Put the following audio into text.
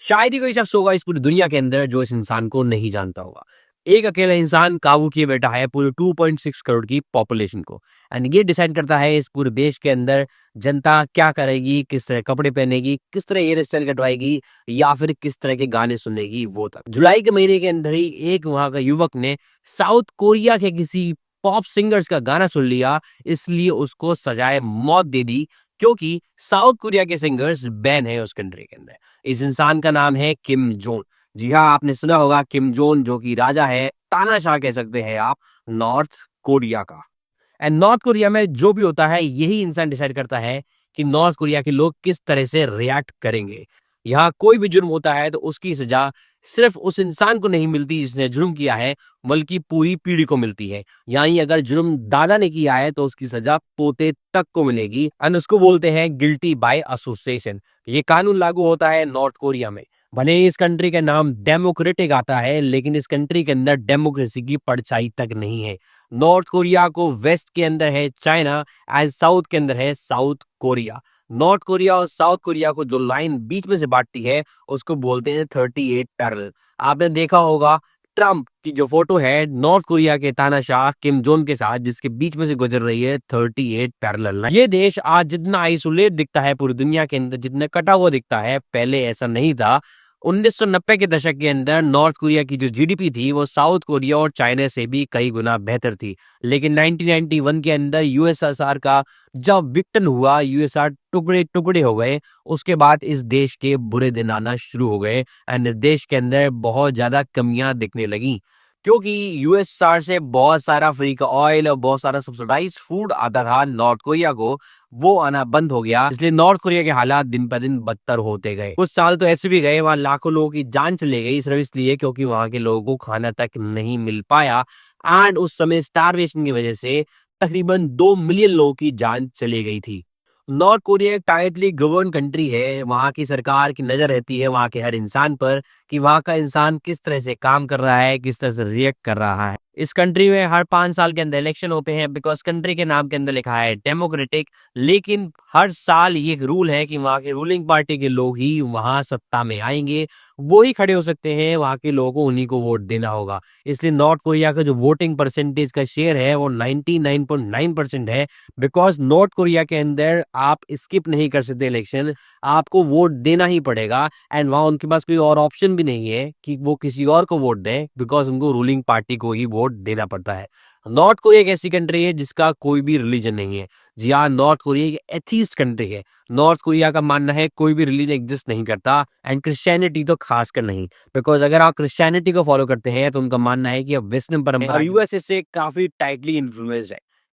शायद ही कोई शख्स होगा इस पूरी दुनिया के अंदर जो इस इंसान को नहीं जानता होगा। एक अकेला इंसान काबू किए बैठा है पूरे 2.6 करोड़ की पॉपुलेशन को। एंड ये डिसाइड करता है इस पूरे देश के अंदर जनता क्या करेगी, किस तरह कपड़े पहनेगी, किस तरह हेयर स्टाइल कटवाएगी या फिर किस तरह के गाने सुनेगी। वो तक जुलाई के महीने के अंदर ही एक वहां का युवक ने साउथ कोरिया के किसी पॉप सिंगर्स का गाना सुन लिया, इसलिए उसको सजाए मौत दे दी, क्योंकि साउथ कोरिया के सिंगर्स बैन है उस कंट्री के अंदर। इस इंसान का नाम है किम जोन। जी हाँ, आपने सुना होगा किम जोन, जो कि राजा है, तानाशाह कह सकते हैं आप, नॉर्थ कोरिया का। एंड नॉर्थ कोरिया में जो भी होता है यही इंसान डिसाइड करता है कि नॉर्थ कोरिया के लोग किस तरह से रिएक्ट करेंगे। यहाँ कोई भी जुर्म होता है तो उसकी सजा सिर्फ उस इंसान को नहीं मिलती जिसने जुर्म किया है, बल्कि पूरी पीढ़ी को मिलती है। यानी अगर जुर्म दादा ने किया है तो उसकी सजा पोते तक को मिलेगी। एंड उसको बोलते हैं गिल्टी बाय एसोसिएशन। ये कानून लागू होता है नॉर्थ कोरिया में। भले ही इस कंट्री का नाम डेमोक्रेटिक आता है, लेकिन इस कंट्री के अंदर डेमोक्रेसी की परछाई तक नहीं है। नॉर्थ कोरिया को वेस्ट के अंदर है चाइना एंड साउथ के अंदर है साउथ कोरिया। नॉर्थ कोरिया और साउथ कोरिया को जो लाइन बीच में से बांटती है उसको बोलते हैं 38 पैरेलल। आपने देखा होगा ट्रम्प की जो फोटो है नॉर्थ कोरिया के तानाशाह किम जोन के साथ, जिसके बीच में से गुजर रही है 38 पैरेलल। ये देश आज जितना आइसोलेट दिखता है पूरी दुनिया के अंदर, जितना कटा हुआ दिखता है, पहले ऐसा नहीं था। 1990 के दशक के अंदर नॉर्थ कोरिया की जो जीडीपी थी वो साउथ कोरिया और चाइना से भी कई गुना बेहतर थी। लेकिन 1991 के अंदर यूएसएसआर का जब विघटन हुआ, यूएसआर टुकड़े टुकड़े हो गए, उसके बाद इस देश के बुरे दिन आना शुरू हो गए एंड इस देश के अंदर बहुत ज्यादा कमियां दिखने लगी, क्योंकि यूएसआर से बहुत सारा फ्री का ऑयल और बहुत सारा सब्सिडाइज फूड आता था नॉर्थ कोरिया को, वो आना बंद हो गया। इसलिए नॉर्थ कोरिया के हालात दिन पर दिन बदतर होते गए। कुछ साल तो ऐसे भी गए वहां लाखों लोगों की जान चली गई, सिर्फ इसलिए क्योंकि वहां के लोगों को खाना तक नहीं मिल पाया। एंड उस समय स्टारवेशन की वजह से तकरीबन 2 मिलियन लोगों की जान चली गई थी। नॉर्थ कोरिया एक टाइटली गवर्न कंट्री है। वहां की सरकार की नजर रहती है वहां के हर इंसान पर कि वहां का इंसान किस तरह से काम कर रहा है, किस तरह से रिएक्ट कर रहा है। इस कंट्री में हर 5 साल के अंदर इलेक्शन होते हैं, बिकॉज कंट्री के नाम के अंदर लिखा है डेमोक्रेटिक। लेकिन हर साल ये एक रूल है कि वहां के रूलिंग पार्टी के लोग ही वहां सत्ता में आएंगे, वो ही खड़े हो सकते हैं, वहां के लोगों को उन्हीं को वोट देना होगा। इसलिए नॉर्थ कोरिया का जो वोटिंग परसेंटेज का शेयर है वो 99.9% है, बिकॉज नॉर्थ कोरिया के अंदर आप स्किप नहीं कर सकते इलेक्शन, आपको वोट देना ही पड़ेगा। एंड वहां उनके पास कोई और ऑप्शन भी नहीं है कि वो किसी और को वोट दें, बिकॉज उनको रूलिंग पार्टी को ही वोट देना पड़ता है। नॉर्थ कोरिया एक ऐसी कंट्री है जिसका कोई भी रिलीजन नहीं है। जी हाँ, नॉर्थ कोरिया एक एथीस्ट कंट्री है। नॉर्थ कोरिया का मानना है कोई भी रिलीजन एग्जिस्ट नहीं करता, एंड क्रिश्चियनिटी तो खासकर नहीं, बिकॉज अगर आप क्रिश्चियनिटी को फॉलो करते हैं तो उनका मानना है कि अब वेस्टर्न परंपरा यूएसए से काफी टाइटली इन्फ्लुएंस्ड है।